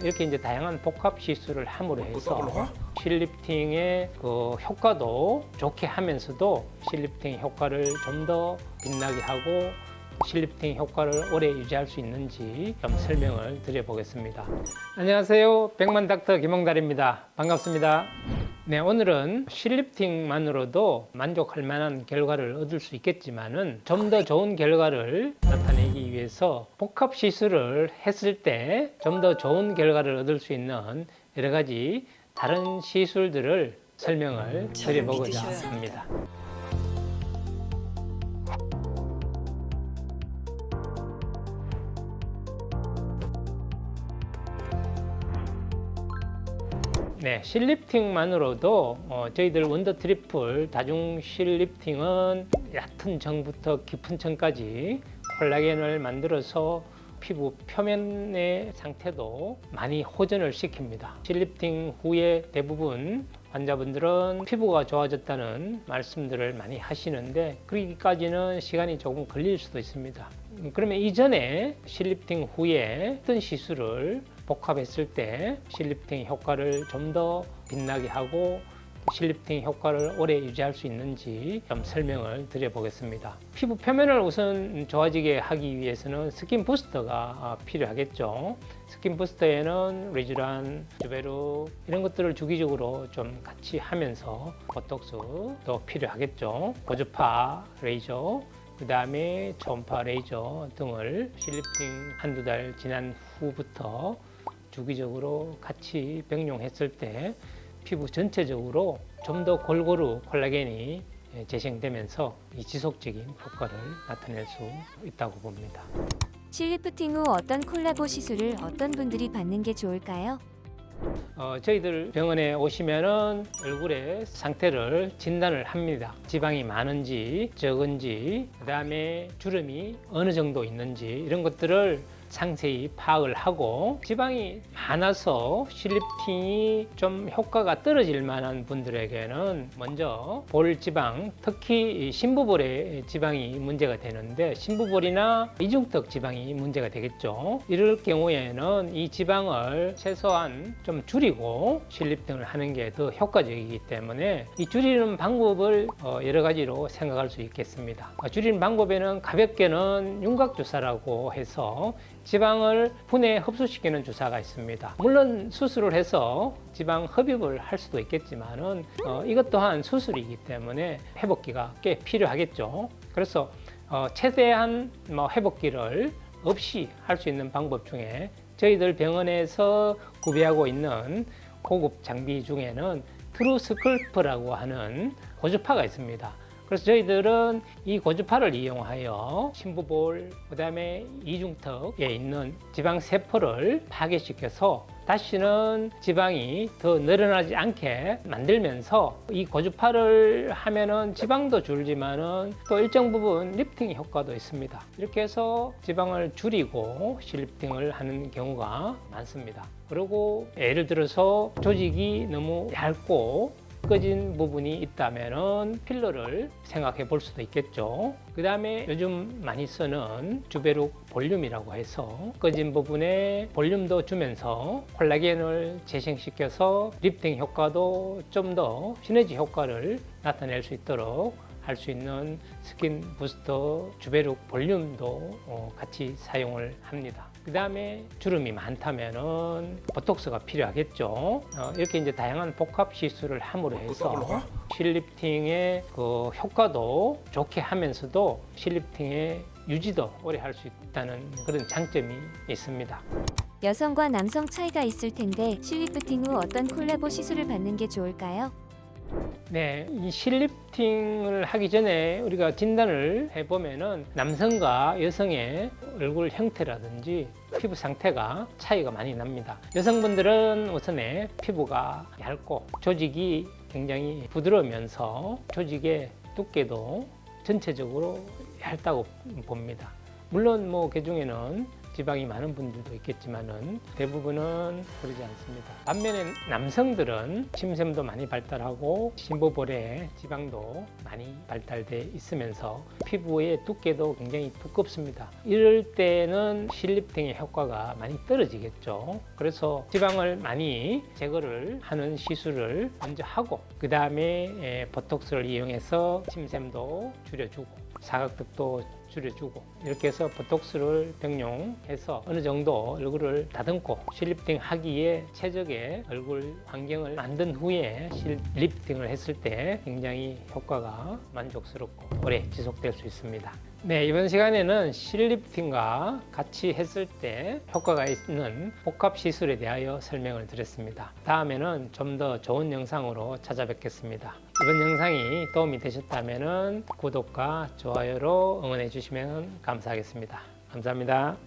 이렇게 이제 다양한 복합 시술을 함으로 해서 실리프팅의 그 효과도 좋게 하면서도 실리프팅 효과를 좀 더 빛나게 하고 실리프팅 효과를 오래 유지할 수 있는지 좀 설명을 드려보겠습니다. 안녕하세요. 백만닥터 김홍달입니다. 반갑습니다. 네, 오늘은 실리프팅만으로도 만족할 만한 결과를 얻을 수 있겠지만은 좀 더 좋은 결과를 나타내기 위해서 복합 시술을 했을 때 좀 더 좋은 결과를 얻을 수 있는 여러 가지 다른 시술들을 설명을 드려보고자 합니다. 네, 실리프팅만으로도 저희들 원더 트리플 다중 실리프팅은 얕은 층부터 깊은 층까지 콜라겐을 만들어서 피부 표면의 상태도 많이 호전을 시킵니다. 실리프팅 후에 대부분 환자분들은 피부가 좋아졌다는 말씀들을 많이 하시는데 그러기까지는 시간이 조금 걸릴 수도 있습니다. 그러면 이전에 실리프팅 후에 어떤 시술을 복합했을 때 실리프팅 효과를 좀 더 빛나게 하고 실리프팅 효과를 오래 유지할 수 있는지 좀 설명을 드려보겠습니다. 피부 표면을 우선 좋아지게 하기 위해서는 스킨 부스터가 필요하겠죠. 스킨 부스터에는 리쥬란, 주베룩 이런 것들을 주기적으로 좀 같이 하면서 보톡스도 필요하겠죠. 고주파 레이저, 그 다음에 초음파 레이저 등을 실리프팅 한두 달 지난 후부터 주기적으로 같이 병용했을 때 피부 전체적으로 좀 더 골고루 콜라겐이 재생되면서 이 지속적인 효과를 나타낼 수 있다고 봅니다. 실리프팅 후 어떤 콜라보 시술을 어떤 분들이 받는 게 좋을까요? 저희들 병원에 오시면은 얼굴의 상태를 진단을 합니다. 지방이 많은지 적은지, 그 다음에 주름이 어느 정도 있는지 이런 것들을 상세히 파악을 하고 지방이 많아서 실리프팅이 좀 효과가 떨어질 만한 분들에게는 먼저 볼 지방, 특히 심부볼의 지방이 문제가 되는데 심부볼이나 이중턱 지방이 문제가 되겠죠. 이럴 경우에는 이 지방을 최소한 좀 줄이고 실리프팅을 하는 게 더 효과적이기 때문에 이 줄이는 방법을 여러 가지로 생각할 수 있겠습니다. 줄이는 방법에는 가볍게는 윤곽주사라고 해서 지방을 분해 흡수시키는 주사가 있습니다. 물론 수술을 해서 지방 흡입을 할 수도 있겠지만은 이것 또한 수술이기 때문에 회복기가 꽤 필요하겠죠. 그래서 최대한 회복기를 없이 할 수 있는 방법 중에 저희들 병원에서 구비하고 있는 고급 장비 중에는 트루스클프라고 하는 고주파가 있습니다. 그래서 저희들은 이 고주파를 이용하여 심부볼, 그 다음에 이중턱에 있는 지방 세포를 파괴시켜서 다시는 지방이 더 늘어나지 않게 만들면서 이 고주파를 하면은 지방도 줄지만은 또 일정 부분 리프팅 효과도 있습니다. 이렇게 해서 지방을 줄이고 실리프팅을 하는 경우가 많습니다. 그리고 예를 들어서 조직이 너무 얇고 꺼진 부분이 있다면 필러를 생각해 볼 수도 있겠죠. 그 다음에 요즘 많이 쓰는 주베룩 볼륨이라고 해서 꺼진 부분에 볼륨도 주면서 콜라겐을 재생시켜서 리프팅 효과도 좀 더 시너지 효과를 나타낼 수 있도록 할 수 있는 스킨 부스터 주베룩 볼륨도 같이 사용을 합니다. 그 다음에 주름이 많다면은 보톡스가 필요하겠죠. 이렇게 이제 다양한 복합 시술을 함으로 해서 실리프팅의 그 효과도 좋게 하면서도 실리프팅의 유지도 오래 할 수 있다는 그런 장점이 있습니다. 여성과 남성 차이가 있을 텐데 실리프팅 후 어떤 콜라보 시술을 받는 게 좋을까요? 네, 이 실리프팅을 하기 전에 우리가 진단을 해보면은 남성과 여성의 얼굴 형태라든지 피부 상태가 차이가 많이 납니다. 여성분들은 우선에 피부가 얇고 조직이 굉장히 부드러우면서 조직의 두께도 전체적으로 얇다고 봅니다. 물론 그 중에는 지방이 많은 분들도 있겠지만은 대부분은 그러지 않습니다. 반면에 남성들은 침샘도 많이 발달하고 심부볼에 지방도 많이 발달돼 있으면서 피부의 두께도 굉장히 두껍습니다. 이럴 때는 실리프팅의 효과가 많이 떨어지겠죠. 그래서 지방을 많이 제거를 하는 시술을 먼저 하고 그 다음에 보톡스를 이용해서 침샘도 줄여주고 사각턱도 줄여주고 이렇게 해서 보톡스를 병용해서 어느 정도 얼굴을 다듬고 실리프팅 하기에 최적의 얼굴 환경을 만든 후에 실리프팅을 했을 때 굉장히 효과가 만족스럽고 오래 지속될 수 있습니다. 네, 이번 시간에는 실리프팅과 같이 했을 때 효과가 있는 복합 시술에 대하여 설명을 드렸습니다. 다음에는 좀 더 좋은 영상으로 찾아뵙겠습니다. 이번 영상이 도움이 되셨다면 구독과 좋아요로 응원해 주시면 감사하겠습니다. 감사합니다.